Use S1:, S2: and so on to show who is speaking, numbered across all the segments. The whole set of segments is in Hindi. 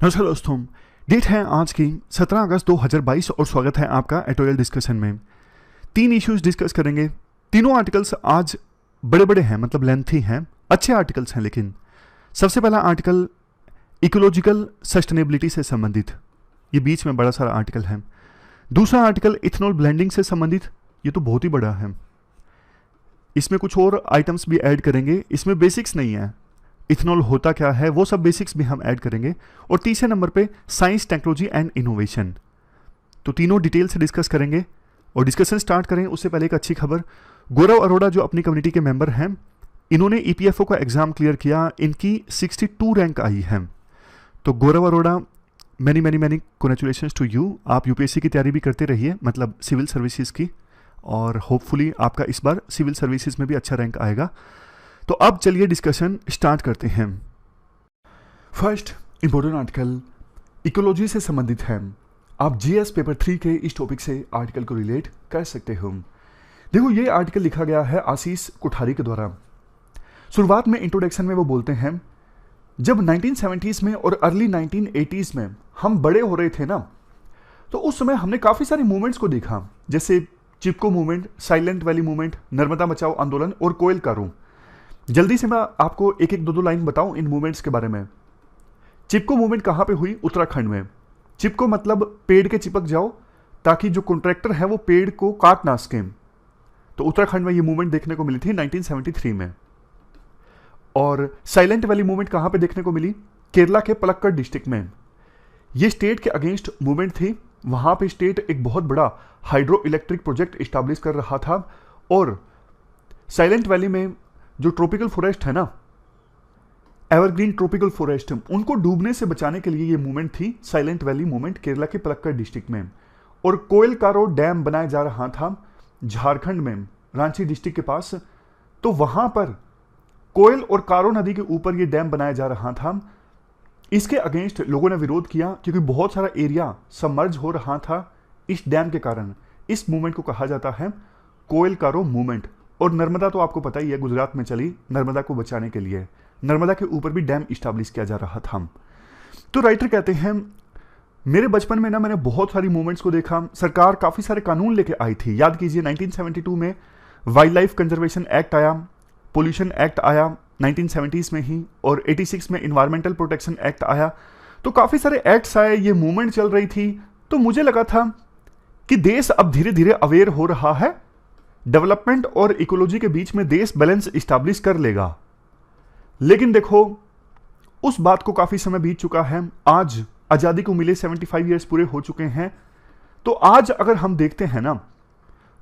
S1: नमस्कार दोस्तों। डेट है आज की 17 अगस्त 2022 और स्वागत है आपका एडिटोरियल डिस्कशन में। 3 इश्यूज डिस्कस करेंगे। तीनों आर्टिकल्स आज बड़े बड़े हैं, मतलब लेंथी हैं, अच्छे आर्टिकल्स हैं। लेकिन सबसे पहला आर्टिकल इकोलॉजिकल सस्टेनेबिलिटी से संबंधित, ये बीच में बड़ा सारा आर्टिकल है। दूसरा आर्टिकल इथेनॉल ब्लेंडिंग से संबंधित, ये तो बहुत ही बड़ा है। इसमें कुछ और आइटम्स भी ऐड करेंगे, इसमें बेसिक्स नहीं है, इथेनॉल होता क्या है वो सब बेसिक्स भी हम ऐड करेंगे। और तीसरे नंबर पे साइंस, टेक्नोलॉजी एंड इनोवेशन। तो तीनों डिटेल से डिस्कस करेंगे। और डिस्कशन स्टार्ट करें उससे पहले एक अच्छी खबर, गौरव अरोड़ा जो अपनी कम्युनिटी के मेंबर हैं, इन्होंने ईपीएफओ का एग्जाम क्लियर किया, इनकी 62 रैंक आई है। तो Gaurav Arora, many many many congratulations to you. आप यूपीएससी की तैयारी भी करते रहिए, मतलब सिविल सर्विसेज की, और होपफुली आपका इस बार सिविल सर्विसेज में भी अच्छा रैंक आएगा। तो अब चलिए डिस्कशन स्टार्ट करते हैं। फर्स्ट इंपॉर्टेंट आर्टिकल इकोलॉजी से संबंधित है। आप जीएस पेपर 3 के इस टॉपिक से आर्टिकल को रिलेट कर सकते हो। देखो, ये आर्टिकल लिखा गया है आशीष कोठारी के द्वारा। शुरुआत में इंट्रोडक्शन में वो बोलते हैं, जब 1970s में और अर्ली 1980s में हम बड़े हो रहे थे ना, तो उस समय हमने काफ़ी सारे मूवमेंट्स को देखा, जैसे Chipko movement, Silent Valley movement, Narmada बचाओ आंदोलन और कोयल कारो। जल्दी से मैं आपको एक एक दो लाइन बताऊं इन मूवमेंट्स के बारे में। चिपको मूवमेंट कहां पे हुई? उत्तराखंड में। चिपको मतलब पेड़ के चिपक जाओ ताकि जो कॉन्ट्रैक्टर है वो पेड़ को काट ना सके। तो उत्तराखंड में ये मूवमेंट देखने को मिली थी 1973 में। और साइलेंट वैली मूवमेंट कहां पे देखने को मिली? केरला के पलक्कड़ डिस्ट्रिक्ट में। ये स्टेट के अगेंस्ट मूवमेंट थी। वहां पे स्टेट एक बहुत बड़ा हाइड्रो इलेक्ट्रिक प्रोजेक्ट स्टैब्लिश कर रहा था। और साइलेंट वैली में जो ट्रॉपिकल फॉरेस्ट है ना, एवरग्रीन ट्रॉपिकल फॉरेस्ट, उनको डूबने से बचाने के लिए ये मूवमेंट थी, साइलेंट वैली मूवमेंट, केरला के पलक्कड़ डिस्ट्रिक्ट में। और कोयल कारो डैम बनाया जा रहा था झारखंड में, रांची डिस्ट्रिक्ट के पास। तो वहां पर कोयल और कारो नदी के ऊपर ये डैम बनाया जा रहा था। इसके अगेंस्ट लोगों ने विरोध किया क्योंकि बहुत सारा एरिया सबमर्ज हो रहा था इस डैम के कारण। इस मूवमेंट को कहा जाता है कोयल कारो मूवमेंट। और नर्मदा तो आपको पता ही है, गुजरात में चली, नर्मदा को बचाने के लिए। नर्मदा के ऊपर भी डैम इस्टेब्लिश किया जा रहा था। तो राइटर कहते हैं, मेरे बचपन में ना मैंने बहुत सारी मूवमेंट्स को देखा। सरकार काफ़ी सारे कानून लेके आई थी। याद कीजिए 1972 में वाइल्ड लाइफ कंजर्वेशन एक्ट आया, पोल्यूशन एक्ट आया 1970s में ही, और 86 में इन्वायरमेंटल प्रोटेक्शन एक्ट आया। तो काफ़ी सारे एक्ट्स आए, ये मूवमेंट चल रही थी। तो मुझे लगा था कि देश अब धीरे धीरे अवेयर हो रहा है, डेवलपमेंट और इकोलॉजी के बीच में देश बैलेंस इस्टेब्लिश कर लेगा। लेकिन देखो, उस बात को काफी समय बीत चुका है। आज आजादी को मिले 75 ईयर्स पूरे हो चुके हैं। तो आज अगर हम देखते हैं ना,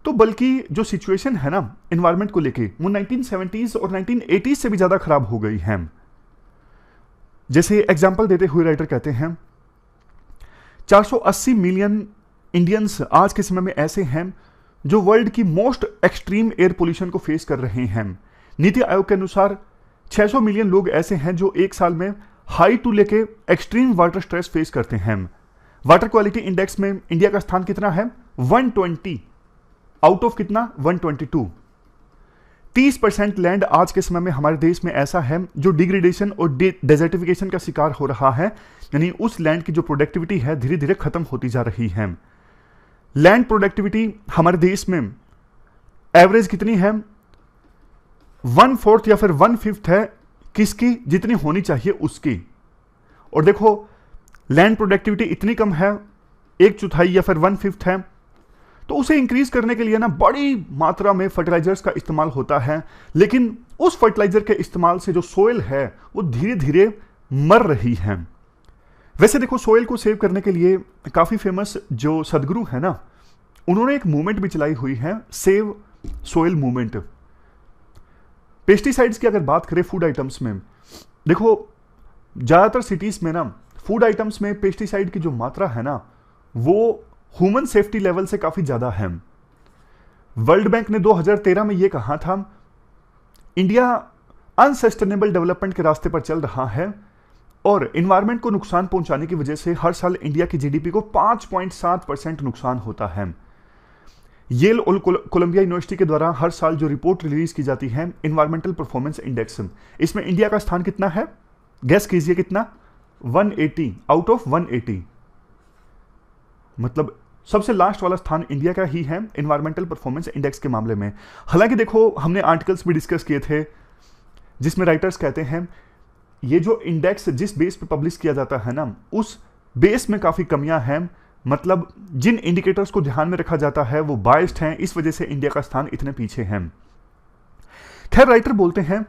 S1: तो बल्कि जो सिचुएशन है ना एनवायरमेंट को लेके, वो 1970s और 1980s से भी ज्यादा खराब हो गई है। जैसे एग्जाम्पल देते हुए राइटर कहते हैं, 480 मिलियन इंडियंस आज के समय में ऐसे हैं जो वर्ल्ड की मोस्ट एक्सट्रीम एयर पोल्यूशन को फेस कर रहे हैं। नीति आयोग के अनुसार 600 मिलियन लोग ऐसे हैं जो एक साल में हाई टू लेके एक्सट्रीम वाटर स्ट्रेस फेस करते हैं। वाटर क्वालिटी इंडेक्स में इंडिया का स्थान कितना है? 120 आउट ऑफ कितना? 122। 30% लैंड आज के समय में हमारे देश में ऐसा है जो डिग्रेडेशन और डेजर्टिफिकेशन का शिकार हो रहा है। यानी उस लैंड की जो प्रोडक्टिविटी है धीरे धीरे खत्म होती जा रही है। लैंड प्रोडक्टिविटी हमारे देश में एवरेज कितनी है? 1/4 या फिर 1/5 है किसकी? जितनी होनी चाहिए उसकी। और देखो, लैंड प्रोडक्टिविटी इतनी कम है, 1/4 या फिर 1/5 है। तो उसे इंक्रीज करने के लिए ना बड़ी मात्रा में फर्टिलाइजर्स का इस्तेमाल होता है। लेकिन उस फर्टिलाइजर के इस्तेमाल से जो सोइल है वो धीरे धीरे मर रही है। वैसे देखो, सोइल को सेव करने के लिए काफी फेमस जो सदगुरु है ना, उन्होंने एक मूवमेंट भी चलाई हुई है, सेव सोइल मूवमेंट। पेस्टिसाइड्स की अगर बात करें फूड आइटम्स में, देखो ज्यादातर सिटीज में ना फूड आइटम्स में पेस्टिसाइड की जो मात्रा है ना, वो ह्यूमन सेफ्टी लेवल से काफी ज्यादा है। वर्ल्ड बैंक ने 2013 में यह कहा था, इंडिया अनसस्टेनेबल डेवलपमेंट के रास्ते पर चल रहा है और इन्वायरमेंट को नुकसान पहुंचाने की वजह से हर साल इंडिया की जीडीपी को 5.7% नुकसान होता है। येल और कोलंबिया यूनिवर्सिटी के द्वारा हर साल जो रिपोर्ट रिलीज की जाती है, इन्वायरमेंटल परफॉर्मेंस इंडेक्स, इसमें इंडिया का स्थान कितना है? गैस कीजिए कितना? 180 आउट ऑफ 180, मतलब सबसे लास्ट वाला स्थान इंडिया का ही है एनवायरमेंटल परफॉर्मेंस इंडेक्स के मामले में। हालांकि देखो, हमने आर्टिकल्स भी डिस्कस किए थे जिसमें राइटर्स कहते हैं ये जो इंडेक्स जिस बेस पे पब्लिश किया जाता है ना, उस बेस में काफ़ी कमियां हैं, मतलब जिन इंडिकेटर्स को ध्यान में रखा जाता है वो बायस्ड हैं, इस वजह से इंडिया का स्थान इतने पीछे है। खैर, राइटर बोलते हैं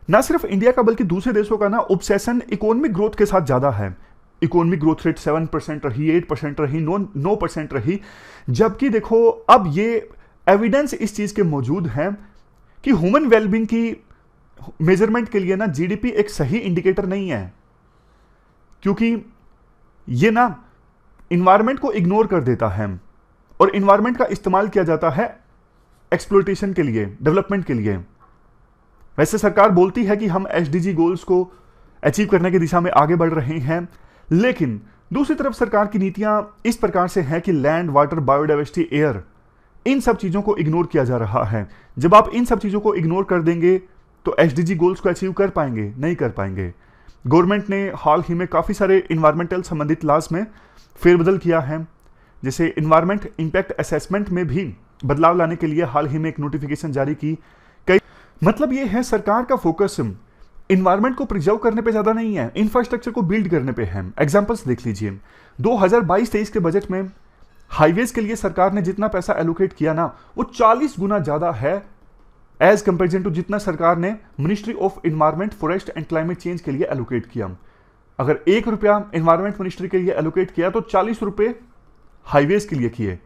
S1: ना सिर्फ इंडिया का बल्कि दूसरे देशों का ना ऑब्सेशन इकोनॉमिक ग्रोथ के साथ ज़्यादा है। इकोनॉमिक ग्रोथ रेट 7% रही, 8% रही, 9% रही, जबकि देखो अब ये एविडेंस इस चीज़ के मौजूद हैं कि ह्यूमन वेलबींग की मेजरमेंट के लिए ना जीडीपी एक सही इंडिकेटर नहीं है, क्योंकि ये ना इन्वायरमेंट को इग्नोर कर देता है और इन्वायरमेंट का इस्तेमाल किया जाता है एक्सप्लोइटेशन के लिए, डेवलपमेंट के लिए। वैसे सरकार बोलती है कि हम एसडीजी गोल्स को अचीव करने की दिशा में आगे बढ़ रहे हैं, लेकिन दूसरी तरफ सरकार की नीतियां इस प्रकार से हैं कि लैंड, वाटर, बायोडाइवर्सिटी, एयर, इन सब चीज़ों को इग्नोर किया जा रहा है। जब आप इन सब चीज़ों को इग्नोर कर देंगे तो एसडीजी गोल्स को अचीव कर पाएंगे? नहीं कर पाएंगे। गवर्नमेंट ने हाल ही में काफ़ी सारे इन्वायरमेंटल संबंधित लॉज में फेरबदल किया है, जैसे इन्वायरमेंट इंपैक्ट असेसमेंट में भी बदलाव लाने के लिए हाल ही में एक नोटिफिकेशन जारी की। कई मतलब ये है सरकार का फोकस इन्वायरमेंट को प्रिजर्व करने पे ज्यादा नहीं है, इंफ्रास्ट्रक्चर को बिल्ड करने पे है। एग्जांपल्स देख लीजिए, 2022-23 के बजट में हाईवेज के लिए सरकार ने जितना पैसा एलोकेट किया ना, वो 40 गुना ज्यादा है एज कंपेरिजन टू जितना सरकार ने ministry of environment, forest and climate change के लिए एलोकेट किया। अगर 1 रुपया इन्वायरमेंट मिनिस्ट्री के लिए एलोकेट किया तो 40 रुपए हाईवेज के लिए किए।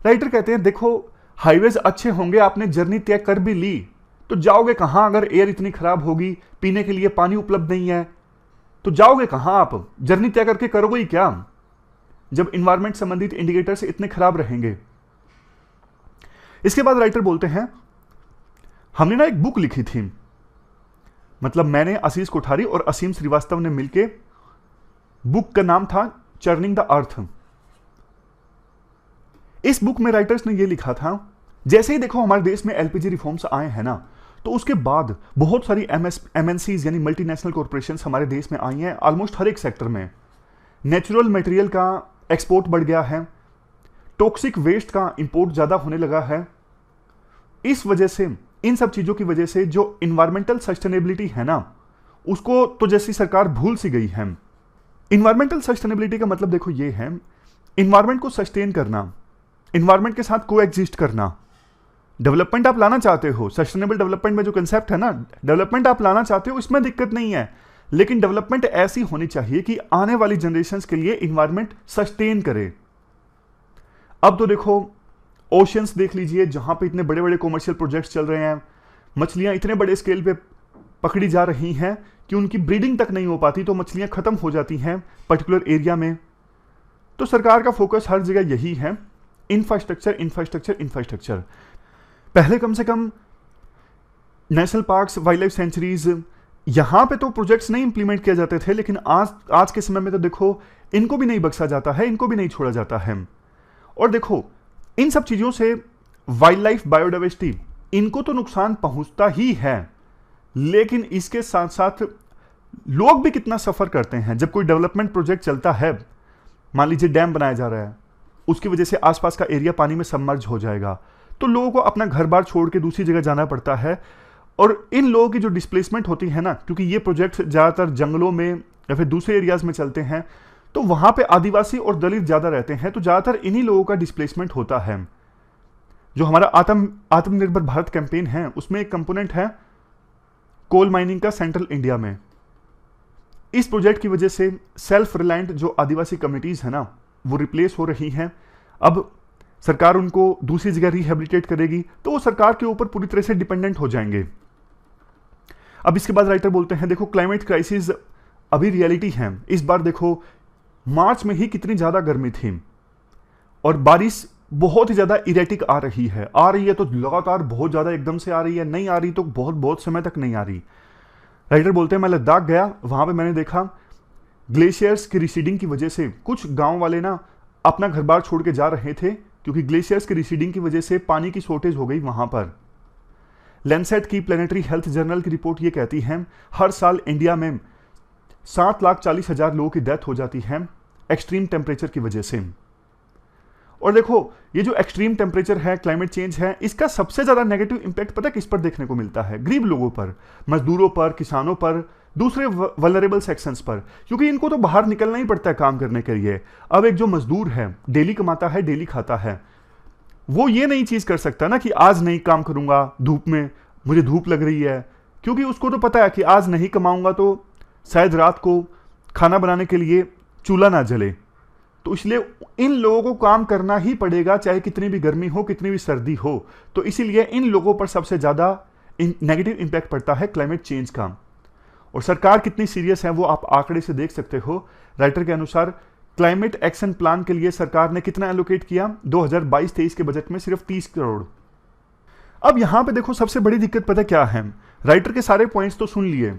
S1: राइटर कहते हैं देखो, हाईवेज अच्छे होंगे, आपने जर्नी तय कर भी ली तो जाओगे कहां? अगर एयर इतनी खराब होगी, पीने के लिए पानी उपलब्ध नहीं है, तो जाओगे कहां आप? जर्नी तय करके करोगे ही क्या, जब इन्वायरमेंट संबंधित इंडिकेटर्स इतने खराब रहेंगे। इसके बाद राइटर बोलते हैं हमने ना एक बुक लिखी थी, मतलब मैंने, आशीष कोठारी और असीम श्रीवास्तव ने मिलके, बुक का नाम था चर्निंग द अर्थ। इस बुक में राइटर्स ने यह लिखा था, जैसे ही देखो हमारे देश में एलपीजी रिफॉर्म्स आए हैं ना, तो उसके बाद बहुत सारी एमएनसीज यानी मल्टीनेशनल कॉर्पोरेशंस हमारे देश में आई हैं। ऑलमोस्ट हर एक सेक्टर में नेचुरल मटेरियल का एक्सपोर्ट बढ़ गया है, टॉक्सिक वेस्ट का इंपोर्ट ज़्यादा होने लगा है। इस वजह से, इन सब चीज़ों की वजह से जो इन्वायरमेंटल सस्टेनेबिलिटी है ना, उसको तो जैसी सरकार भूल सी गई है। इन्वायरमेंटल सस्टेनेबिलिटी का मतलब देखो ये है, इन्वायरमेंट को सस्टेन करना, इन्वायरमेंट के साथ को एग्जिस्ट करना। डेवलपमेंट आप लाना चाहते हो, सस्टेनेबल डेवलपमेंट में जो कंसेप्ट है ना, डेवलपमेंट आप लाना चाहते हो, इसमें दिक्कत नहीं है, लेकिन डेवलपमेंट ऐसी होनी चाहिए कि आने वाली जनरेशंस के लिए इन्वायरमेंट सस्टेन करे। अब तो देखो ओशियंस देख लीजिए, जहां पे इतने बड़े बड़े कॉमर्शियल प्रोजेक्ट्स चल रहे हैं, मछलियां इतने बड़े स्केल पे पकड़ी जा रही हैं कि उनकी ब्रीडिंग तक नहीं हो पाती, तो मछलियां खत्म हो जाती हैं पर्टिकुलर एरिया में। तो सरकार का फोकस हर जगह यही है, इंफ्रास्ट्रक्चर, इंफ्रास्ट्रक्चर, इंफ्रास्ट्रक्चर। पहले कम से कम national parks, wildlife sanctuaries, यहां पे तो प्रोजेक्ट्स नहीं इंप्लीमेंट किए जाते थे, लेकिन आज के समय में तो देखो इनको भी नहीं बख्शा जाता है, इनको भी नहीं छोड़ा जाता है। और देखो इन सब चीजों से वाइल्ड लाइफ, बायोडाइवर्सिटी, इनको तो नुकसान पहुंचता ही है, लेकिन इसके साथ साथ लोग भी कितना सफर करते हैं। जब कोई डेवलपमेंट प्रोजेक्ट चलता है, मान लीजिए डैम बनाया जा रहा है, उसकी वजह से आसपास का एरिया पानी में सबमर्ज हो जाएगा, तो लोगों को अपना घर बार छोड़ के दूसरी जगह जाना पड़ता है। और इन लोगों की जो डिस्प्लेसमेंट होती है ना, क्योंकि ये प्रोजेक्ट ज़्यादातर जंगलों में या फिर दूसरे एरियाज में चलते हैं, तो वहाँ पे आदिवासी और दलित ज़्यादा रहते हैं, तो ज़्यादातर इन्हीं लोगों का डिस्प्लेसमेंट होता है। जो हमारा आत्मनिर्भर भारत कैंपेन है, उसमें एक कंपोनेंट है कोल माइनिंग का सेंट्रल इंडिया में। इस प्रोजेक्ट की वजह से सेल्फ रिलायंट जो आदिवासी कम्युनिटीज़ है ना, वो रिप्लेस हो रही हैं। अब सरकार उनको दूसरी जगह रिहेबिलिटेट करेगी, तो वो सरकार के ऊपर पूरी तरह से डिपेंडेंट हो जाएंगे। अब इसके बाद राइटर बोलते हैं देखो क्लाइमेट क्राइसिस अभी रियलिटी है। इस बार देखो मार्च में ही कितनी ज़्यादा गर्मी थी और बारिश बहुत ही ज़्यादा इरेटिक आ रही है तो लगातार बहुत ज़्यादा एकदम से आ रही है, नहीं आ रही तो बहुत बहुत समय तक नहीं आ रही। राइटर बोलते हैं मैं लद्दाख गया, वहाँ पे मैंने देखा ग्लेशियर्स की रिसीडिंग की वजह से कुछ गांव वाले ना अपना घर बार छोड़ के जा रहे थे, क्योंकि ग्लेशियर्स की रिसीडिंग की वजह से पानी की शॉर्टेज हो गई वहाँ पर। लैंसेट की प्लेनेटरी हेल्थ जर्नल की रिपोर्ट ये कहती है हर साल इंडिया में 7,40,000 लोगों की डेथ हो जाती है एक्सट्रीम टेम्परेचर की वजह से। और देखो ये जो एक्सट्रीम टेम्परेचर है, क्लाइमेट चेंज है, इसका सबसे ज्यादा नेगेटिव इंपैक्ट पता है किस पर देखने को मिलता है? गरीब लोगों पर, मजदूरों पर, किसानों पर, दूसरे वल्नरेबल सेक्शंस पर, क्योंकि इनको तो बाहर निकलना ही पड़ता है काम करने के लिए। अब एक जो मजदूर है, डेली कमाता है, डेली खाता है, वो ये नहीं चीज कर सकता ना कि आज नहीं काम करूंगा धूप में, मुझे धूप लग रही है, क्योंकि उसको तो पता है कि आज नहीं कमाऊंगा तो शायद रात को खाना बनाने के लिए चूल्हा ना जले। तो इसलिए इन लोगों को काम करना ही पड़ेगा, चाहे कितनी भी गर्मी हो, कितनी भी सर्दी हो। तो इसीलिए इन लोगों पर सबसे ज्यादा नेगेटिव इंपैक्ट पड़ता है क्लाइमेट चेंज का। और सरकार कितनी सीरियस है वो आप आंकड़े से देख सकते हो। राइटर के अनुसार क्लाइमेट एक्शन प्लान के लिए सरकार ने कितना एलोकेट किया 2022-23 के बजट में? सिर्फ 30 करोड़। अब यहां पे देखो सबसे बड़ी दिक्कत पता क्या है? राइटर के सारे पॉइंट्स तो सुन लिए,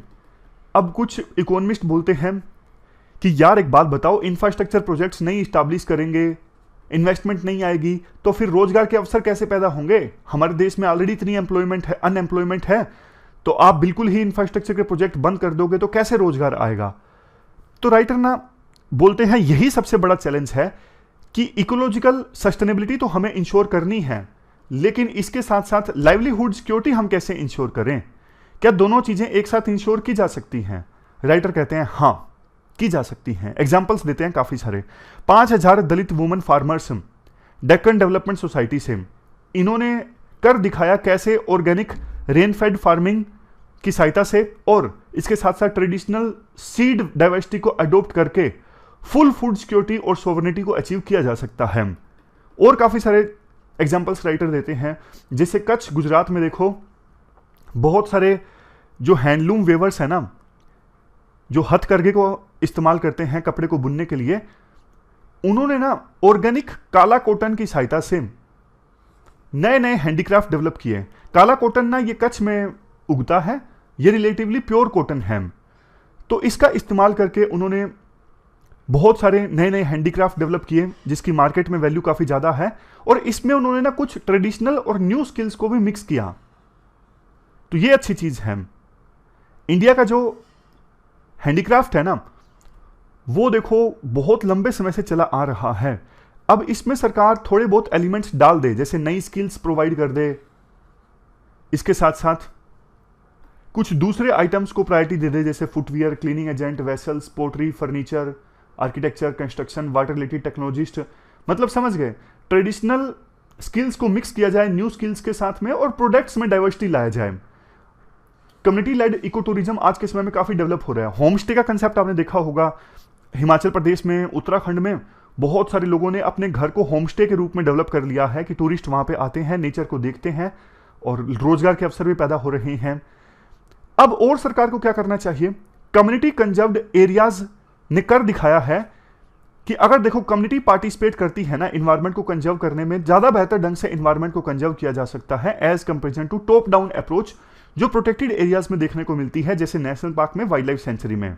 S1: अब कुछ इकोनॉमिस्ट बोलते हैं कि यार एक बात बताओ, इंफ्रास्ट्रक्चर प्रोजेक्ट्स नहीं स्टैब्लिश करेंगे, इन्वेस्टमेंट नहीं आएगी, तो फिर रोजगार के अवसर कैसे पैदा होंगे? हमारे देश में ऑलरेडी इतनी अनएम्प्लॉयमेंट है, तो आप बिल्कुल ही इंफ्रास्ट्रक्चर के प्रोजेक्ट बंद कर दोगे तो कैसे रोजगार आएगा? तो राइटर ना बोलते हैं यही सबसे बड़ा चैलेंज है कि इकोलॉजिकल सस्टेनेबिलिटी तो हमें इंश्योर करनी है, लेकिन इसके साथ साथ लाइवलीहुड सिक्योरिटी हम कैसे इंश्योर करें? क्या दोनों चीजें एक साथ इंश्योर की जा सकती हैं? राइटर कहते हैं हां, की जा सकती हैं। एग्जाम्पल्स देते हैं काफी सारे। 5,000 Dalit women farmers Deccan Development Society से, इन्होंने कर दिखाया कैसे ऑर्गेनिक रेनफेड फार्मिंग की सहायता से और इसके साथ साथ ट्रेडिशनल सीड डाइवर्सिटी को अडॉप्ट करके फुल फूड सिक्योरिटी और सोवरेनिटी को अचीव किया जा सकता है। और काफी सारे एग्जाम्पल्स राइटर देते हैं, जैसे कच्छ गुजरात में देखो बहुत सारे जो हैंडलूम वेवर्स है ना, जो हथकरघे को इस्तेमाल करते हैं कपड़े को बुनने के लिए, उन्होंने ना ऑर्गेनिक काला कॉटन की सहायता से नए नए हैंडीक्राफ्ट डेवलप किए। काला कॉटन ना ये कच्छ में उगता है, ये रिलेटिवली प्योर कॉटन है, तो इसका इस्तेमाल करके उन्होंने बहुत सारे नए नए हैंडीक्राफ्ट डेवलप किए जिसकी मार्केट में वैल्यू काफी ज्यादा है। और इसमें उन्होंने ना कुछ ट्रेडिशनल और न्यू स्किल्स को भी मिक्स किया, तो ये अच्छी चीज है। इंडिया का जो हैंडीक्राफ्ट है ना, वो देखो बहुत लंबे समय से चला आ रहा है। अब इसमें सरकार थोड़े बहुत एलिमेंट्स डाल दे, जैसे नई स्किल्स प्रोवाइड कर दे, इसके साथ साथ कुछ दूसरे आइटम्स को प्रायोरिटी दे दे, जैसे footwear, cleaning agent, vessels, portray, furniture, architecture, construction, water related technologist, मतलब समझ गए, ट्रेडिशनल स्किल्स को मिक्स किया जाए न्यू स्किल्स के साथ में और प्रोडक्ट्स में डाइवर्सिटी लाया जाए। कम्युनिटी लेड इको टूरिज्म आज के समय में काफी डेवलप हो रहा है। होम स्टे का कंसेप्ट आपने देखा होगा, हिमाचल प्रदेश में, उत्तराखंड में बहुत सारे लोगों ने अपने घर को होम स्टे के रूप में डेवलप कर लिया है कि टूरिस्ट वहां पे आते हैं, नेचर को देखते हैं और रोजगार के अवसर भी पैदा हो रहे हैं। अब और सरकार को क्या करना चाहिए? कम्युनिटी कंजर्व्ड एरियाज ने कर दिखाया है कि अगर देखो कम्युनिटी पार्टिसिपेट करती है ना इन्वायरमेंट को कंजर्व करने में, ज्यादा बेहतर ढंग से इन्वायरमेंट को कंजर्व किया जा सकता है as comparison to top down approach जो प्रोटेक्टेड एरियाज में देखने को मिलती है, जैसे नेशनल पार्क में, वाइल्ड लाइफ सेंचुरी में।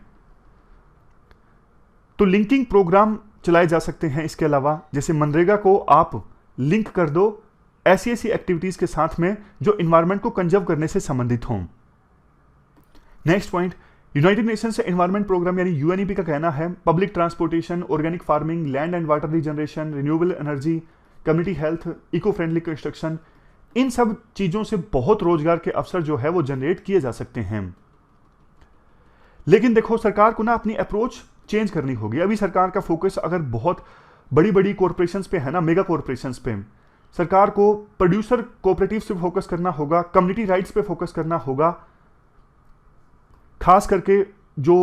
S1: तो लिंकिंग प्रोग्राम चलाए जा सकते हैं। इसके अलावा जैसे मनरेगा को आप लिंक कर दो ऐसी ऐसी एक्टिविटीज के साथ में जो इन्वायरमेंट को कंजर्व करने से संबंधित हों। Next point, United Nations Environment Programme यानी यूएनईपी का कहना है public transportation, organic farming, land and water regeneration, renewable energy, community health, eco friendly construction, इन सब चीजों से बहुत रोजगार के अवसर जो है वो जनरेट किए जा सकते हैं। लेकिन देखो सरकार को ना अपनी अप्रोच चेंज करनी होगी। अभी सरकार का फोकस अगर बहुत बड़ी बड़ी कॉरपोरेशंस पे है ना, मेगा कॉरपोरेशंस पे, सरकार को प्रोड्यूसर कोऑपरेटिव पे फोकस करना होगा, कम्युनिटी राइट्स पे फोकस करना होगा, खास करके जो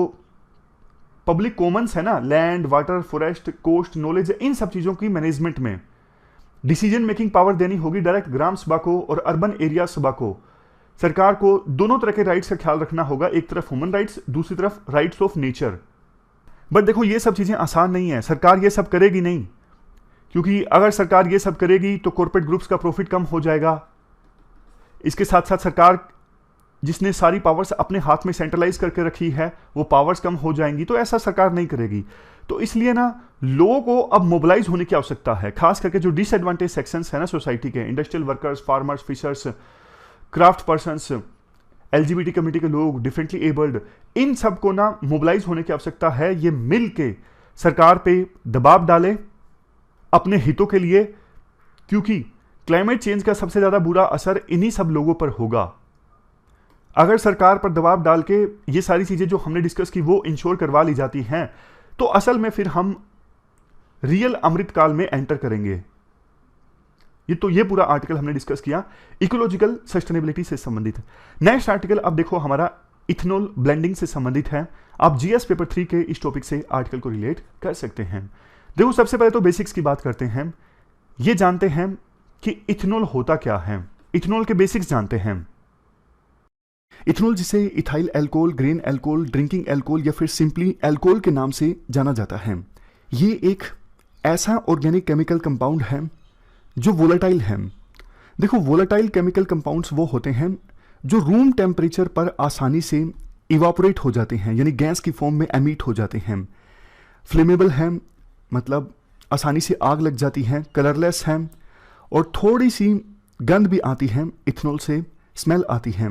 S1: पब्लिक कॉमन्स है ना, land, water, forest, coast, knowledge, इन सब चीजों की मैनेजमेंट में डिसीजन मेकिंग पावर देनी होगी डायरेक्ट ग्राम सभा को और अर्बन एरिया सभा को। सरकार को दोनों तरह के राइट्स का ख्याल रखना होगा, एक तरफ ह्यूमन राइट्स, दूसरी तरफ राइट्स ऑफ नेचर। बट देखो ये सब चीजें आसान नहीं है, सरकार ये सब करेगी नहीं, क्योंकि अगर सरकार ये सब करेगी तो कॉर्पोरेट ग्रुप्स का प्रॉफिट कम हो जाएगा। इसके साथ साथ सरकार जिसने सारी पावर्स अपने हाथ में सेंट्रलाइज करके रखी है वो पावर्स कम हो जाएंगी, तो ऐसा सरकार नहीं करेगी। तो इसलिए ना लोगों को अब मोबिलाइज होने की आवश्यकता है, खास करके जो डिसएडवांटेज सेक्शंस है ना सोसाइटी के, industrial workers, farmers, fishers, craft persons, LGBT community के लोग, डिफरेंटली एबल्ड, इन सबको ना मोबिलाइज होने की आवश्यकता है, ये मिल के सरकार पे दबाव डाले अपने हितों के लिए, क्योंकि क्लाइमेट चेंज का सबसे ज्यादा बुरा असर इन्हीं सब लोगों पर होगा। अगर सरकार पर दबाव डाल के ये सारी चीजें जो हमने डिस्कस की वो इंश्योर करवा ली जाती हैं, तो असल में फिर हम रियल अमृतकाल में एंटर करेंगे। ये पूरा आर्टिकल हमने डिस्कस किया इकोलॉजिकल सस्टेनेबिलिटी से संबंधित। नेक्स्ट आर्टिकल अब देखो हमारा इथेनॉल ब्लेंडिंग से संबंधित है। आप जीएस पेपर 3 के इस टॉपिक से आर्टिकल को रिलेट कर सकते हैं। देखो सबसे पहले तो बेसिक्स की बात करते हैं। ये जानते हैं कि इथेनॉल होता क्या है, इथेनॉल के बेसिक्स जानते हैं। इथेनॉल जिसे ethyl alcohol, grain alcohol, drinking alcohol या फिर सिंपली एल्कोहल के नाम से जाना जाता है। ये एक ऐसा ऑर्गेनिक केमिकल कंपाउंड है जो वोलेटाइल है। देखो वोलेटाइल केमिकल कंपाउंड्स वो होते हैं जो रूम टेम्परेचर पर आसानी से इवापोरेट हो जाते हैं, यानी गैस की फॉर्म में एमिट हो जाते हैं। फ्लेमेबल है, मतलब आसानी से आग लग जाती है, कलरलेस है और थोड़ी सी गंध भी आती है, इथेनॉल से स्मेल आती है।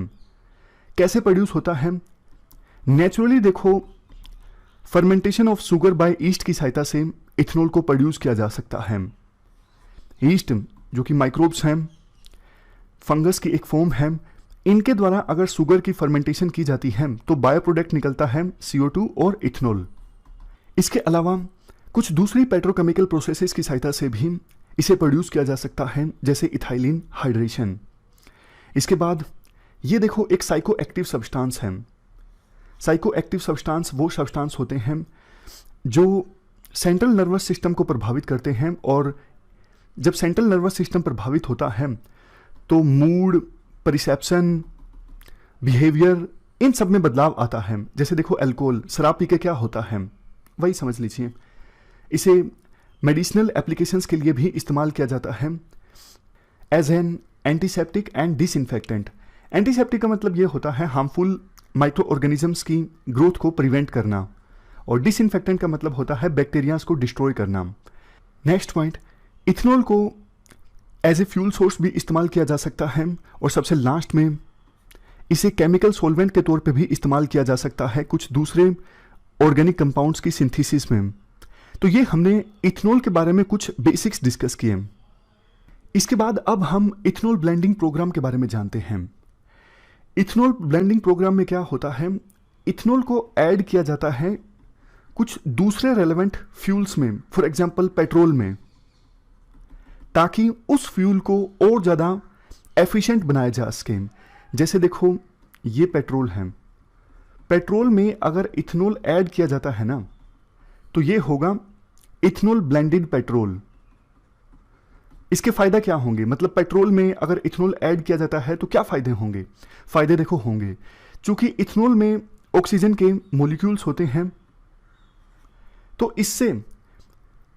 S1: कैसे प्रोड्यूस होता है? नेचुरली देखो fermentation of sugar bye east की सहायता से इथेनॉल को प्रोड्यूस किया जा सकता है। ईस्ट जो कि माइक्रोब्स हैं, फंगस की एक फॉर्म है, इनके द्वारा अगर शुगर की फर्मेंटेशन की जाती है तो बायो प्रोडक्ट निकलता है CO2 और इथेनॉल। इसके अलावा कुछ दूसरी पेट्रोकेमिकल प्रोसेसेस की सहायता से भी इसे प्रोड्यूस किया जा सकता है, जैसे इथाइलिन हाइड्रेशन। इसके बाद ये देखो एक साइको एक्टिव सब्सटेंस है। साइको एक्टिव सब्सटेंस वो सब्सटेंस होते हैं जो सेंट्रल नर्वस सिस्टम को प्रभावित करते हैं, और जब सेंट्रल नर्वस सिस्टम प्रभावित होता है तो मूड, परिसेप्शन, बिहेवियर, इन सब में बदलाव आता है। जैसे देखो अल्कोहल, शराब पी के क्या होता है वही समझ लीजिए। इसे मेडिसिनल एप्लीकेशंस के लिए भी इस्तेमाल किया जाता है as an antiseptic and disinfectant. Antiseptic का मतलब ये होता है हार्मफुल माइक्रो ऑर्गेनिजम्स की ग्रोथ को प्रिवेंट करना, और डिसइंफेक्टेंट का मतलब होता है बैक्टीरियाज को डिस्ट्रॉय करना। नेक्स्ट पॉइंट, इथेनॉल को एज ए फ्यूल सोर्स भी इस्तेमाल किया जा सकता है, और सबसे लास्ट में इसे केमिकल सॉल्वेंट के तौर पे भी इस्तेमाल किया जा सकता है कुछ दूसरे ऑर्गेनिक कंपाउंड्स की सिंथेसिस में। तो ये हमने इथेनॉल के बारे में कुछ बेसिक्स डिस्कस किए। इसके बाद अब हम इथेनॉल ब्लेंडिंग प्रोग्राम के बारे में जानते हैं। इथेनॉल ब्लेंडिंग प्रोग्राम में क्या होता है, इथेनॉल को ऐड किया जाता है कुछ दूसरे रेलेवेंट फ्यूल्स में, फॉर एग्जांपल पेट्रोल में, ताकि उस फ्यूल को और ज़्यादा एफिशिएंट बनाया जा सके। जैसे देखो ये पेट्रोल है, पेट्रोल में अगर इथेनॉल ऐड किया जाता है ना तो ये होगा इथेनॉल ब्लेंडेड पेट्रोल। इसके फायदा क्या होंगे, मतलब पेट्रोल में अगर इथेनॉल ऐड किया जाता है तो क्या फायदे होंगे? फायदे देखो होंगे, चूंकि इथेनॉल में ऑक्सीजन के मॉलिक्यूल्स होते हैं तो इससे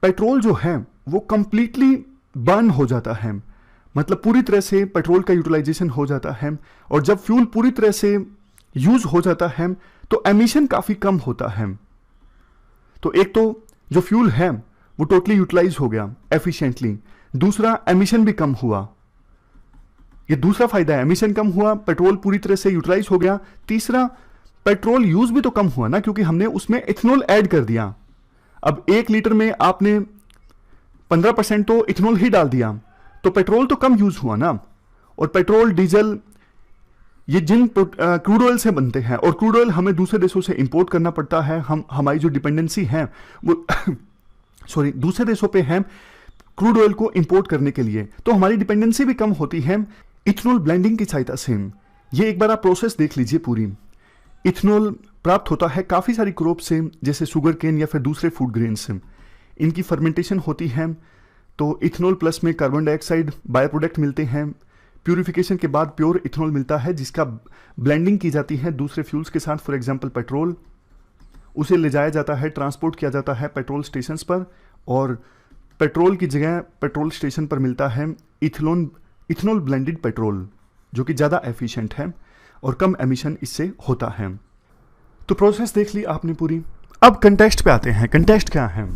S1: पेट्रोल जो है वो कंप्लीटली बर्न हो जाता है, मतलब पूरी तरह से पेट्रोल का यूटिलाइजेशन हो जाता है। और जब फ्यूल पूरी तरह से यूज हो जाता है तो एमिशन काफी कम होता है। तो एक तो जो फ्यूल है वो टोटली यूटिलाइज हो गया एफिशिएंटली, दूसरा एमिशन भी कम हुआ, ये दूसरा फायदा है, एमिशन कम हुआ, पेट्रोल पूरी तरह से यूटिलाइज हो गया। तीसरा, पेट्रोल यूज भी तो कम हुआ ना, क्योंकि हमने उसमें इथेनॉल ऐड कर दिया। अब 1 लीटर में आपने 15% तो इथेनॉल ही डाल दिया, तो पेट्रोल तो कम यूज हुआ ना। और पेट्रोल, डीजल ये जिन क्रूड ऑयल से बनते हैं, और क्रूड ऑयल हमें दूसरे देशों से इंपोर्ट करना पड़ता है। हमारी जो डिपेंडेंसी है वो सॉरी दूसरे देशों पे है क्रूड ऑयल को इंपोर्ट करने के लिए, तो हमारी डिपेंडेंसी भी कम होती है इथेनॉल ब्लेंडिंग की सहायता से। ये एक बार आप प्रोसेस देख लीजिए पूरी। इथेनॉल प्राप्त होता है काफ़ी सारी क्रॉप से, जैसे शुगर केन या फिर दूसरे फूड ग्रेन से। इनकी फर्मेंटेशन होती है तो इथेनॉल प्लस में कार्बन डाइऑक्साइड बायो प्रोडक्ट मिलते हैं। प्यूरिफिकेशन के बाद प्योर इथेनॉल मिलता है, जिसका ब्लेंडिंग की जाती है दूसरे फ्यूल्स के साथ, फॉर एग्जांपल पेट्रोल। उसे ले जाया जाता है, ट्रांसपोर्ट किया जाता है पेट्रोल स्टेशंस पर, और पेट्रोल की जगह पेट्रोल स्टेशन पर मिलता है इथेनॉल ब्लेंडेड पेट्रोल, जो कि ज़्यादा एफिशिएंट है और कम एमिशन इससे होता है। तो प्रोसेस देख ली आपने पूरी। अब कंटेक्स्ट पे आते हैं। कंटेक्स्ट क्या है?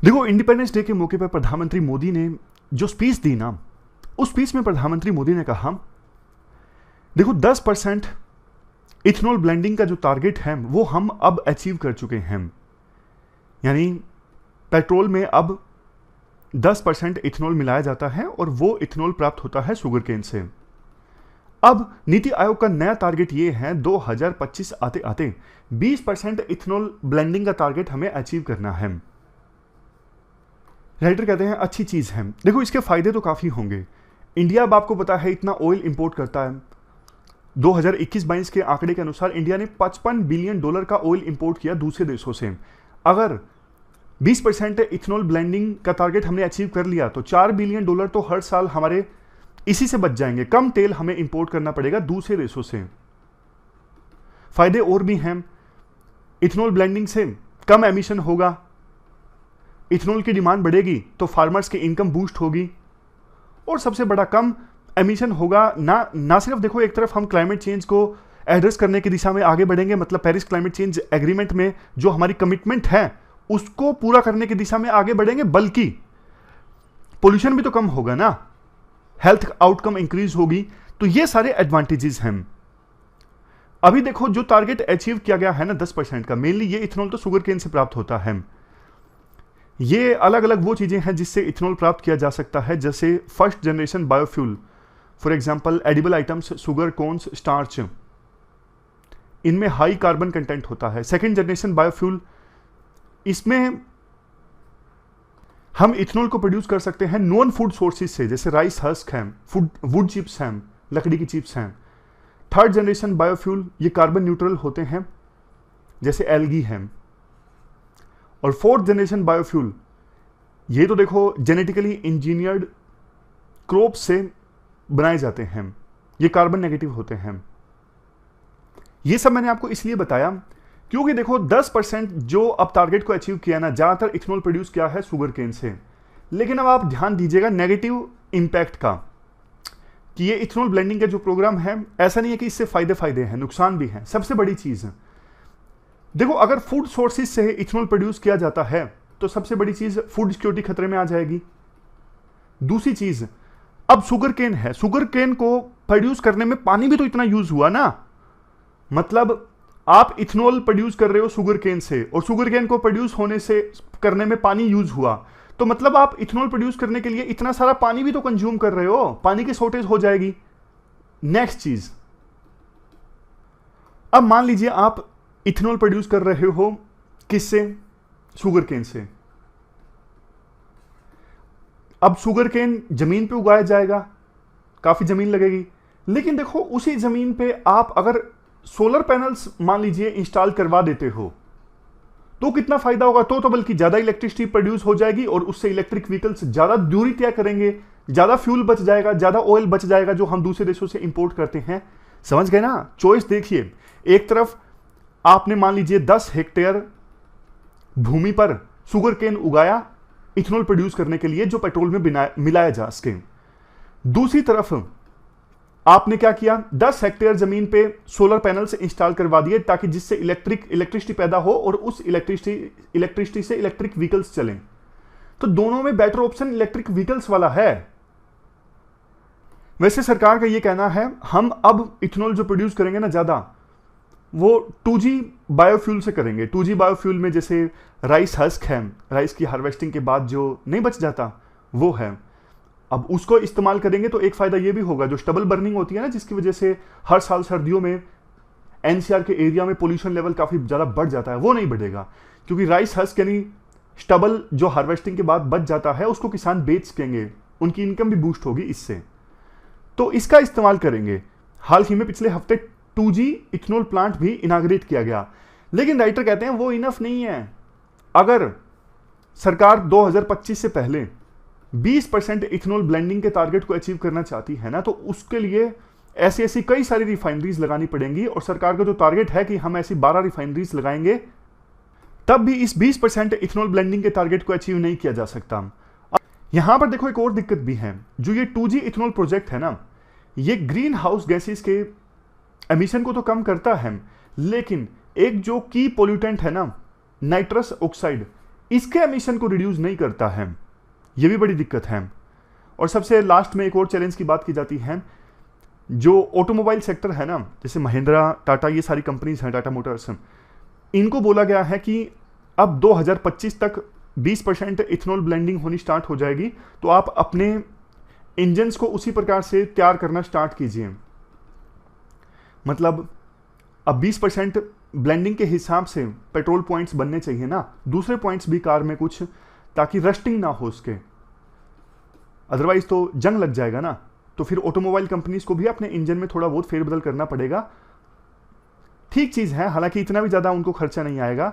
S1: देखो, इंडिपेंडेंस डे के मौके पर प्रधानमंत्री मोदी ने जो स्पीच दी ना, उस स्पीच में प्रधानमंत्री मोदी ने कहा, देखो 10% इथेनॉल ब्लेंडिंग का जो टारगेट है वो हम अब अचीव कर चुके हैं। यानी पेट्रोल में अब 10% इथेनॉल मिलाया जाता है और वो इथेनॉल प्राप्त होता है शुगर केन से। अब नीति आयोग का नया टारगेट ये है 2025 आते आते 20% इथेनॉल ब्लेंडिंग का टारगेट हमें अचीव करना है। राइटर कहते हैं अच्छी चीज है। देखो इसके फायदे तो काफी होंगे। इंडिया अब आपको पता है इतना ऑयल इंपोर्ट करता है। 2021-22 के आंकड़े के अनुसार इंडिया ने $55 बिलियन का ऑयल इंपोर्ट किया दूसरे देशों से। अगर 20% इथेनॉल ब्लेंडिंग का टारगेट हमने अचीव कर लिया तो $4 बिलियन तो हर साल हमारे इसी से बच जाएंगे। कम तेल हमें इंपोर्ट करना पड़ेगा दूसरे देशों से। फायदे और भी हैं। इथेनॉल ब्लेंडिंग से कम एमिशन होगा, इथेनॉल की डिमांड बढ़ेगी तो फार्मर्स की इनकम बूस्ट होगी, और सबसे बड़ा कम एमिशन होगा। ना सिर्फ देखो एक तरफ हम क्लाइमेट चेंज को एड्रेस करने की दिशा में आगे बढ़ेंगे, मतलब पेरिस क्लाइमेट चेंज एग्रीमेंट में जो हमारी कमिटमेंट है उसको पूरा करने की दिशा में आगे बढ़ेंगे, बल्कि पोल्यूशन भी तो कम होगा ना, हेल्थ आउटकम इंक्रीज होगी। तो ये सारे एडवांटेजेस हैं। अभी देखो जो टारगेट अचीव किया गया है ना 10% का, मेनली ये इथेनॉल तो शुगर केन से प्राप्त होता है। ये अलग अलग वो चीजें हैं जिससे इथेनॉल प्राप्त किया जा सकता है, जैसे first generation biofuel, for example edible items, sugar cones, starch, इनमें हाई कार्बन कंटेंट होता है। सेकेंड जनरेशन बायोफ्यूल, इसमें हम इथेनॉल को प्रोड्यूस कर सकते हैं नॉन फूड सोर्सेज से, जैसे राइस हस्क हैं, वुड चिप्स हैं, लकड़ी की चिप्स हैं। थर्ड जनरेशन बायोफ्यूल ये कार्बन न्यूट्रल होते हैं, जैसे एल्गी हैं। और फोर्थ जनरेशन बायोफ्यूल ये तो देखो जेनेटिकली इंजीनियर्ड क्रॉप से बनाए जाते हैं, ये कार्बन नेगेटिव होते हैं। ये सब मैंने आपको इसलिए बताया क्योंकि देखो 10% जो अब टारगेट को अचीव किया ना, ज्यादातर इथेनॉल प्रोड्यूस किया है शुगर केन से। लेकिन अब आप ध्यान दीजिएगा नेगेटिव इंपैक्ट का, कि ये इथेनॉल ब्लेंडिंग का जो प्रोग्राम है, ऐसा नहीं है कि इससे फायदे हैं, नुकसान भी हैं। सबसे बड़ी चीज है देखो, अगर फूड सोर्सेज से इथेनॉल प्रोड्यूस किया जाता है तो सबसे बड़ी चीज फूड सिक्योरिटी खतरे में आ जाएगी। दूसरी चीज, अब शुगर केन है, शुगर केन को प्रोड्यूस करने में पानी भी तो इतना यूज हुआ ना, मतलब आप इथेनॉल प्रोड्यूस कर रहे हो शुगर केन से और शुगर केन को प्रोड्यूस होने से करने में पानी यूज हुआ, तो मतलब आप इथेनॉल प्रोड्यूस करने के लिए इतना सारा पानी भी तो कंज्यूम कर रहे हो, पानी की शॉर्टेज हो जाएगी। नेक्स्ट चीज, अब मान लीजिए आप इथेनॉल प्रोड्यूस कर रहे हो किससे? शुगर केन से। अब शुगर केन जमीन पे उगाया जाएगा, काफी जमीन लगेगी, लेकिन देखो उसी जमीन पे आप अगर सोलर पैनल्स मान लीजिए इंस्टॉल करवा देते हो तो कितना फायदा होगा? तो बल्कि ज्यादा इलेक्ट्रिसिटी प्रोड्यूस हो जाएगी और उससे इलेक्ट्रिक व्हीकल्स ज्यादा दूरी तय करेंगे, ज्यादा फ्यूल बच जाएगा, ज्यादा ऑयल बच जाएगा जो हम दूसरे देशों से इंपोर्ट करते हैं। समझ गए ना? चॉइस देखिए, एक तरफ आपने मान लीजिए 10 हेक्टेयर भूमि पर शुगर केन उगाया इथेनॉल प्रोड्यूस करने के लिए जो पेट्रोल में मिलाया जा सके। दूसरी तरफ आपने क्या किया, 10 हेक्टेयर जमीन पे सोलर पैनल्स इंस्टॉल करवा दिए ताकि जिससे इलेक्ट्रिसिटी पैदा हो और उस इलेक्ट्रिसिटी से इलेक्ट्रिक व्हीकल्स चलें। तो दोनों में बेटर ऑप्शन इलेक्ट्रिक व्हीकल्स वाला है। वैसे सरकार का यह कहना है हम अब इथेनॉल जो प्रोड्यूस करेंगे ना ज्यादा, वो 2G बायोफ्यूल से करेंगे। 2G बायोफ्यूल में जैसे राइस हस्क है, राइस की हार्वेस्टिंग के बाद जो नहीं बच जाता वो है, अब उसको इस्तेमाल करेंगे तो एक फायदा ये भी होगा, जो स्टबल बर्निंग होती है ना जिसकी वजह से हर साल सर्दियों में एनसीआर के एरिया में पोल्यूशन लेवल काफी ज्यादा बढ़ जाता है, वो नहीं बढ़ेगा क्योंकि राइस हस्क यानी स्टबल जो हार्वेस्टिंग के बाद बच जाता है उसको किसान बेच सकेंगे, उनकी इनकम भी बूस्ट होगी इससे, तो इसका इस्तेमाल करेंगे। हाल ही में पिछले हफ्ते 2G इथेनॉल प्लांट भी इनाग्रेट किया गया, लेकिन राइटर कहते हैं वो इनफ नहीं है। अगर सरकार 2025 से पहले 20% इथेनॉल ब्लेंडिंग के टारगेट को अचीव करना चाहती है ना, तो उसके लिए ऐसी कई सारी रिफाइनरीज लगानी पड़ेंगी और सरकार का जो टारगेट है कि हम ऐसी 12 रिफाइनरीज लगाएंगे, तब भी इस 20% इथेनॉल ब्लेंडिंग के टारगेट को अचीव नहीं किया जा सकता। यहां पर देखो एक और दिक्कत भी है, जो ये 2G इथेनॉल प्रोजेक्ट है ना, ये ग्रीन हाउस गैसेस के एमिशन को तो कम करता है, लेकिन एक जो की पोल्यूटेंट है ना नाइट्रस ऑक्साइड, इसके एमिशन को रिड्यूस नहीं करता है। यह भी बड़ी दिक्कत है। और सबसे लास्ट में एक और चैलेंज की बात की जाती है, जो ऑटोमोबाइल सेक्टर है ना, जैसे महिंद्रा, टाटा, ये सारी कंपनीज हैं, टाटा मोटर्स, इनको बोला गया है कि अब 2025 तक 20% इथेनॉल ब्लेंडिंग होनी स्टार्ट हो जाएगी, तो आप अपने इंजन्स को उसी प्रकार से तैयार करना स्टार्ट कीजिए। मतलब अब 20% ब्लेंडिंग के हिसाब से पेट्रोल पॉइंट्स बनने चाहिए ना, दूसरे पॉइंट्स भी कार में कुछ, ताकि रस्टिंग ना हो उसके, अदरवाइज तो जंग लग जाएगा ना। तो फिर ऑटोमोबाइल कंपनीज को भी अपने इंजन में थोड़ा बहुत फेरबदल करना पड़ेगा। ठीक चीज़ है, हालांकि इतना भी ज़्यादा उनको खर्चा नहीं आएगा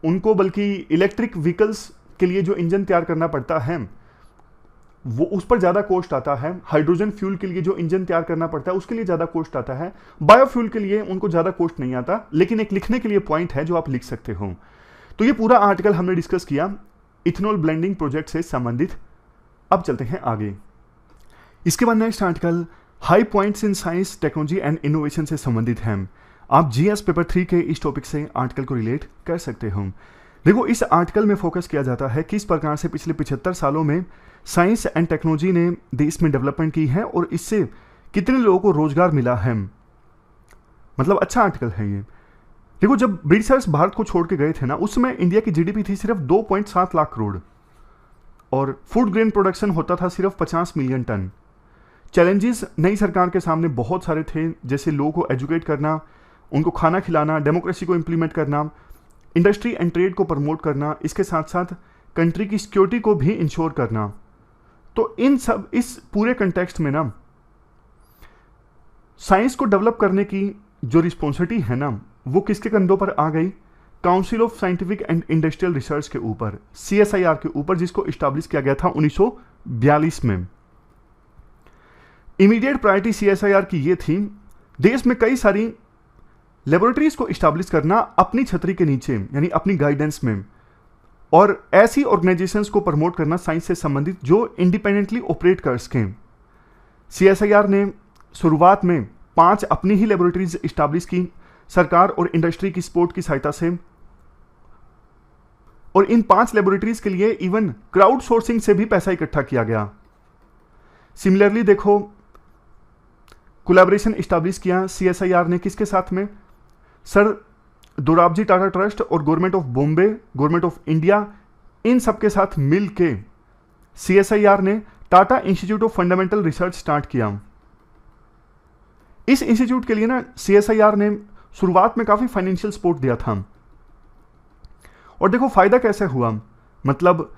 S1: उनको, बल्कि इलेक्ट्रिक व्हीकल्स के लिए जो इंजन तैयार करना पड़ता है वो उस पर ज़्यादा कॉस्ट आता है। हाइड्रोजन फ्यूल के लिए जो इंजन तैयार करना पड़ता है उसके लिए ज़्यादा कॉस्ट आता है। बायोफ्यूल के लिए उनको ज़्यादा कॉस्ट नहीं आता, लेकिन एक लिखने के लिए पॉइंट है जो आप लिख सकते हो। तो ये पूरा आर्टिकल हमने डिस्कस किया इथेनॉल ब्लेंडिंग प्रोजेक्ट से संबंधित। अब चलते हैं आगे। इसके बाद next article high points in science, technology and innovation से संबंधित है। आप जीएस पेपर 3 के इस टॉपिक से आर्टिकल को रिलेट कर सकते हो। देखो, इस आर्टिकल में फोकस किया जाता है किस प्रकार से पिछले 75 सालों में साइंस एंड टेक्नोलॉजी ने देश में डेवलपमेंट की है और इससे कितने लोगों को रोजगार मिला है। मतलब अच्छा आर्टिकल है ये। देखो, जब ब्रिटिशर्स भारत को छोड़ के गए थे ना, उस समय इंडिया की जीडीपी थी सिर्फ 2.7 लाख करोड़ और फूड ग्रेन प्रोडक्शन होता था सिर्फ 50 मिलियन टन। चैलेंजेस नई सरकार के सामने बहुत सारे थे, जैसे लोगों को एजुकेट करना, उनको खाना खिलाना, डेमोक्रेसी को इम्प्लीमेंट करना, इंडस्ट्री एंड ट्रेड को प्रमोट करना, इसके साथ साथ कंट्री की सिक्योरिटी को भी इंश्योर करना। तो इस पूरे कंटेक्स्ट में ना साइंस को डेवलप करने की जो रिस्पॉन्सिबिलिटी है ना, वो किसके कंधों पर आ गई? Council of scientific and industrial research के ऊपर, CSIR के ऊपर, जिसको इस्टेब्लिश किया गया था 1942 में। इमीडिएट प्रायोरिटी CSIR की ये थी, देश में कई सारी लेबोरेटरीज को इस्टेब्लिश करना अपनी छतरी के नीचे, यानी अपनी गाइडेंस में, और ऐसी ऑर्गेनाइजेशंस को प्रमोट करना साइंस से संबंधित जो इंडिपेंडेंटली ऑपरेट कर सकें। CSIR ने शुरुआत में 5 अपनी ही लेबोरेटरीज इस्टेब्लिश की सरकार और इंडस्ट्री की सपोर्ट की सहायता से, और इन 5 लेबोरेटरीज के लिए इवन क्राउड सोर्सिंग से भी पैसा इकट्ठा किया गया। सिमिलरली देखो, कोलैबोरेशन इस्टेब्लिश किया CSIR ने किसके साथ में? सर दोराबजी टाटा ट्रस्ट और Government of Bombay, Government of India, इन सब के साथ मिल के CSIR ने Tata Institute of Fundamental Research start किया। इस इंस्टीट्यूट के लिए ना CSIR ने शुरुआत में काफी फाइनेंशियल सपोर्ट दिया था। और देखो फायदा कैसे हुआ, मतलब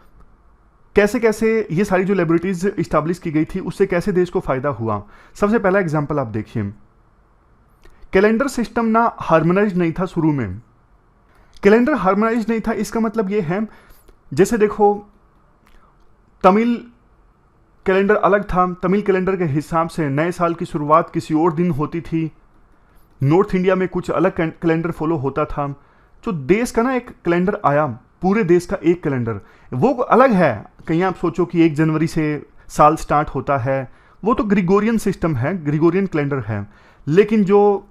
S1: कैसे कैसे ये सारी जो लेबोरेटरीज इस्टेब्लिश की गई थी उससे कैसे देश को फायदा हुआ। सबसे पहला एग्जांपल आप देखिए, कैलेंडर सिस्टम ना हार्मोनाइज नहीं था शुरू में। कैलेंडर हार्मोनाइज नहीं था, इसका मतलब ये है, जैसे देखो तमिल कैलेंडर अलग था, तमिल कैलेंडर के हिसाब से नए साल की शुरुआत किसी और दिन होती थी। नॉर्थ इंडिया में कुछ अलग कैलेंडर फॉलो होता था। जो देश का ना एक कैलेंडर आया, पूरे देश का एक कैलेंडर, वो अलग है। कहीं आप सोचो कि 1 जनवरी से साल स्टार्ट होता है, वो तो ग्रिगोरियन सिस्टम है, ग्रिगोरियन कैलेंडर है। लेकिन जो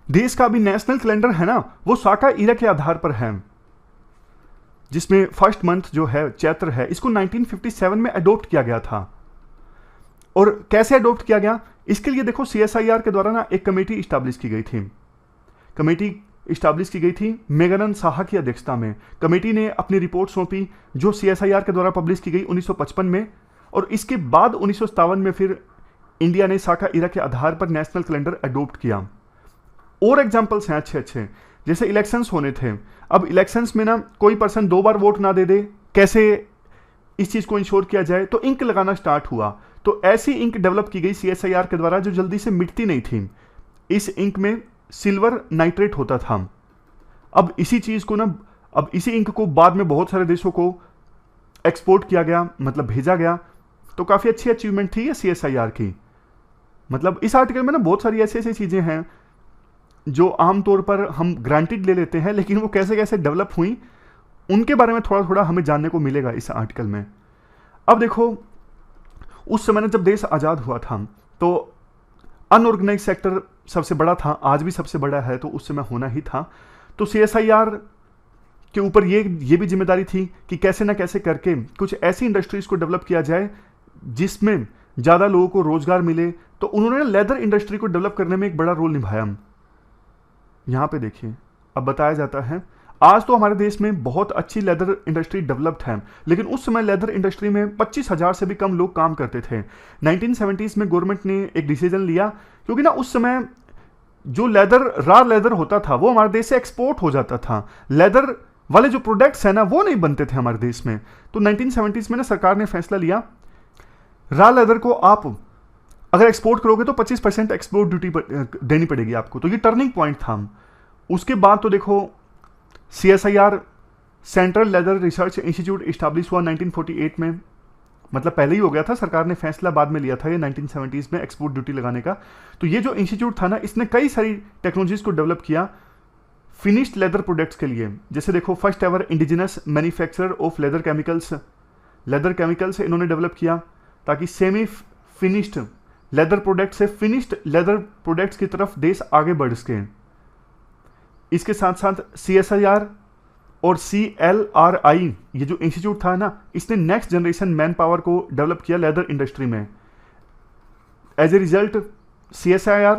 S1: देश का भी नेशनल कैलेंडर है ना, वो साका इरा के आधार पर है, जिसमें फर्स्ट मंथ जो है चैत्र है, इसको 1957 में अडॉप्ट किया गया था। और कैसे अडॉप्ट किया गया, इसके लिए देखो CSIR के द्वारा ना एक कमेटी इस्टेब्लिश की गई थी। कमेटी इस्टेब्लिश की गई थी मेघानंद साहा की अध्यक्षता में। कमेटी ने अपनी रिपोर्ट सौंपी जो CSIR के द्वारा पब्लिश की गई 1955 में, और इसके बाद 1957 में फिर इंडिया ने साका इरा के आधार पर नेशनल कैलेंडर अडॉप्ट किया। और एग्जाम्पल्स हैं अच्छे अच्छे, जैसे इलेक्शंस होने थे। अब इलेक्शंस में ना कोई पर्सन 2 बार वोट ना दे दे, कैसे इस चीज को इंश्योर किया जाए, तो इंक लगाना स्टार्ट हुआ। तो ऐसी इंक डेवलप की गई CSIR के द्वारा जो जल्दी से मिटती नहीं थी। इस इंक में सिल्वर नाइट्रेट होता था। अब इसी चीज को ना, अब इसी इंक को बाद में बहुत सारे देशों को एक्सपोर्ट किया गया, मतलब भेजा गया। तो काफी अच्छी अचीवमेंट थी ये CSIR की। मतलब इस आर्टिकल में ना बहुत सारी ऐसी ऐसी चीजें हैं जो आमतौर पर हम ग्रांटेड ले लेते हैं, लेकिन वो कैसे कैसे डेवलप हुई उनके बारे में थोड़ा थोड़ा हमें जानने को मिलेगा इस आर्टिकल में। अब देखो, उस समय जब देश आज़ाद हुआ था तो अनऑर्गेनाइज सेक्टर सबसे बड़ा था, आज भी सबसे बड़ा है, तो उस समय होना ही था। तो CSIR के ऊपर ये भी जिम्मेदारी थी कि कैसे ना कैसे करके कुछ ऐसी इंडस्ट्रीज को डेवलप किया जाए जिसमें ज़्यादा लोगों को रोजगार मिले, तो उन्होंने लेदर इंडस्ट्री को डेवलप करने में एक बड़ा रोल निभाया। यहाँ पे देखिए, अब बताया जाता है आज तो हमारे देश में बहुत अच्छी लेदर इंडस्ट्री डेवलप्ड है, लेकिन उस समय लेदर इंडस्ट्री में 25,000 से भी कम लोग काम करते थे। 1970s में गवर्नमेंट ने एक डिसीजन लिया, क्योंकि ना उस समय जो रॉ लेदर होता था वो हमारे देश से एक्सपोर्ट हो जाता था, लेदर वाले जो प्रोडक्ट्स हैं ना वो नहीं बनते थे हमारे देश में। तो 1970s में ना सरकार ने फैसला लिया, रॉ लेदर को आप अगर एक्सपोर्ट करोगे तो 25% एक्सपोर्ट ड्यूटी देनी पड़ेगी आपको। तो ये टर्निंग पॉइंट था। उसके बाद तो देखो CSIR central leather research institute establish हुआ 1948 में, मतलब पहले ही हो गया था, सरकार ने फैसला बाद में लिया था ये 1970s में एक्सपोर्ट ड्यूटी लगाने का। तो ये जो इंस्टीट्यूट था ना, इसने कई सारी टेक्नोलॉजीज को डेवलप किया फिनिश्ड लेदर प्रोडक्ट्स के लिए। जैसे देखो, first ever indigenous manufacturer of leather chemicals इन्होंने डेवलप किया, ताकि सेमी फिनिश्ड लेदर प्रोडक्ट से फिनिश्ड लेदर प्रोडक्ट्स की तरफ देश आगे बढ़ सके। इसके साथ साथ CSIR और CLRI, ये जो इंस्टीट्यूट था ना, इसने नेक्स्ट जनरेशन मैन पावर को डेवलप किया लेदर इंडस्ट्री में। As a result CSIR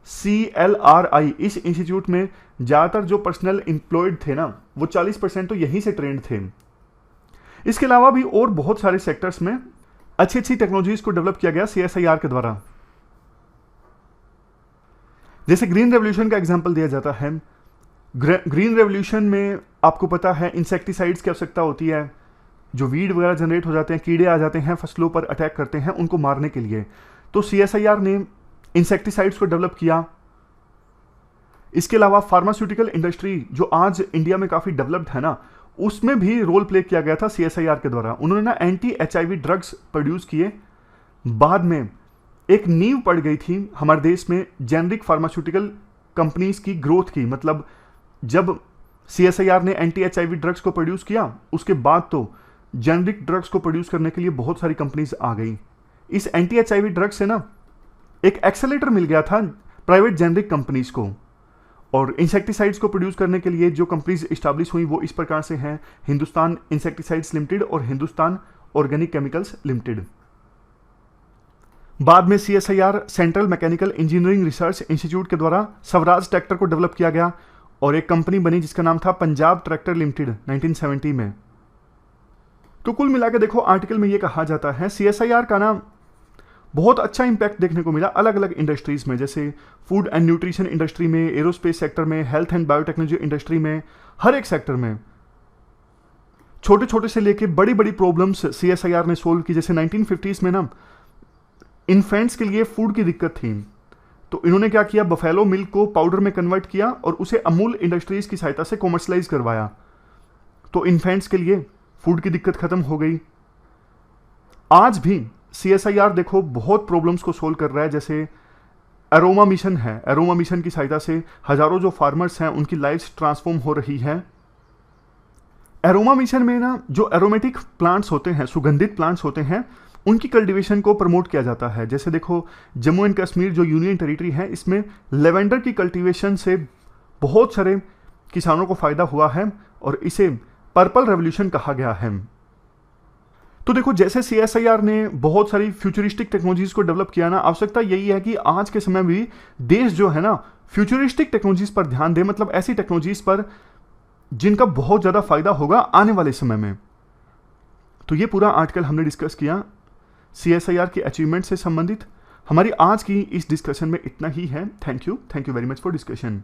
S1: CLRI इस इंस्टीट्यूट में ज़्यादातर जो पर्सनल एम्प्लॉयड थे ना, वो 40% तो यहीं से ट्रेंड थे। इसके अलावा भी और बहुत सारे सेक्टर्स में अच्छी अच्छी टेक्नोलॉजीज को डेवलप किया गया CSIR के द्वारा। जैसे ग्रीन रेवोल्यूशन का एग्जाम्पल दिया जाता है। ग्रीन रेवोल्यूशन में आपको पता है इंसेक्टिसाइड्स की आवश्यकता होती है, जो वीड वगैरह जनरेट हो जाते हैं, कीड़े आ जाते हैं फसलों पर अटैक करते हैं, उनको मारने के लिए। तो CSIR ने इंसेक्टिसाइड्स को डेवलप किया। इसके अलावा फार्मास्यूटिकल इंडस्ट्री जो आज इंडिया में काफ़ी डेवलप्ड है ना, उसमें भी रोल प्ले किया गया था CSIR के द्वारा। उन्होंने ना anti-HIV ड्रग्स प्रोड्यूस किए। बाद में एक नींव पड़ गई थी हमारे देश में जेनरिक फार्मास्यूटिकल कंपनीज की ग्रोथ की। मतलब जब CSIR ने anti-HIV ड्रग्स को प्रोड्यूस किया, उसके बाद तो जेनरिक ड्रग्स को प्रोड्यूस करने के लिए बहुत सारी कंपनीज आ गई। इस anti-HIV ड्रग्स से ना एक एक्सेलेरेटर मिल गया था प्राइवेट जेनरिक कंपनीज को। और इंसेक्टिसाइड्स को प्रोड्यूस करने के लिए जो कंपनीज इस्टेब्लिश हुई वो इस प्रकार से हैं: हिंदुस्तान इंसेक्टिसाइड्स लिमिटेड और हिंदुस्तान ऑर्गेनिक केमिकल्स लिमिटेड। बाद में CSIR central mechanical engineering research institute के द्वारा स्वराज ट्रैक्टर को डेवलप किया गया और एक कंपनी बनी जिसका नाम था पंजाब ट्रैक्टर लिमिटेड 1970 में। तो कुल मिलाकर देखो, आर्टिकल में ये कहा जाता है CSIR का ना बहुत अच्छा इंपैक्ट देखने को मिला अलग अलग इंडस्ट्रीज में, जैसे फूड एंड न्यूट्रिशन इंडस्ट्री में, एरोस्पेस सेक्टर में, हेल्थ एंड बायोटेक्नोलॉजी इंडस्ट्री में, हर एक सेक्टर में छोटे छोटे से लेके बड़ी बड़ी प्रॉब्लम्स CSIR ने सोल्व की। जैसे 1950s में ना इन्फेंट्स के लिए फूड की दिक्कत थी, तो इन्होंने क्या किया, बफेलो मिल्क को पाउडर में कन्वर्ट किया और उसे अमूल इंडस्ट्रीज की सहायता से कॉमर्शलाइज करवाया। तो इन्फेंट्स के लिए फूड की दिक्कत खत्म हो गई। आज भी CSIR देखो बहुत प्रॉब्लम्स को सोल्व कर रहा है। जैसे एरोमा मिशन है, एरोमा मिशन की सहायता से हजारों जो फार्मर्स हैं उनकी लाइफ्स ट्रांसफॉर्म हो रही है। एरोमा मिशन में ना जो एरोमेटिक प्लांट्स होते हैं, सुगंधित प्लांट्स होते हैं, उनकी कल्टीवेशन को प्रमोट किया जाता है। जैसे देखो, जम्मू एंड कश्मीर जो यूनियन टेरिटरी है, इसमें लेवेंडर की कल्टीवेशन से बहुत सारे किसानों को फायदा हुआ है और इसे पर्पल रेवोल्यूशन कहा गया है। तो देखो, जैसे CSIR ने बहुत सारी फ्यूचरिस्टिक टेक्नोलॉजीज को डेवलप किया ना, आवश्यकता यही है कि आज के समय में भी देश जो है ना फ्यूचरिस्टिक टेक्नोलॉजीज पर ध्यान दे, मतलब ऐसी टेक्नोलॉजीज पर जिनका बहुत ज़्यादा फायदा होगा आने वाले समय में। तो ये पूरा आर्टिकल हमने डिस्कस किया CSIR की अचीवमेंट से संबंधित। हमारी आज की इस डिस्कशन में इतना ही है। Thank you very much for discussion.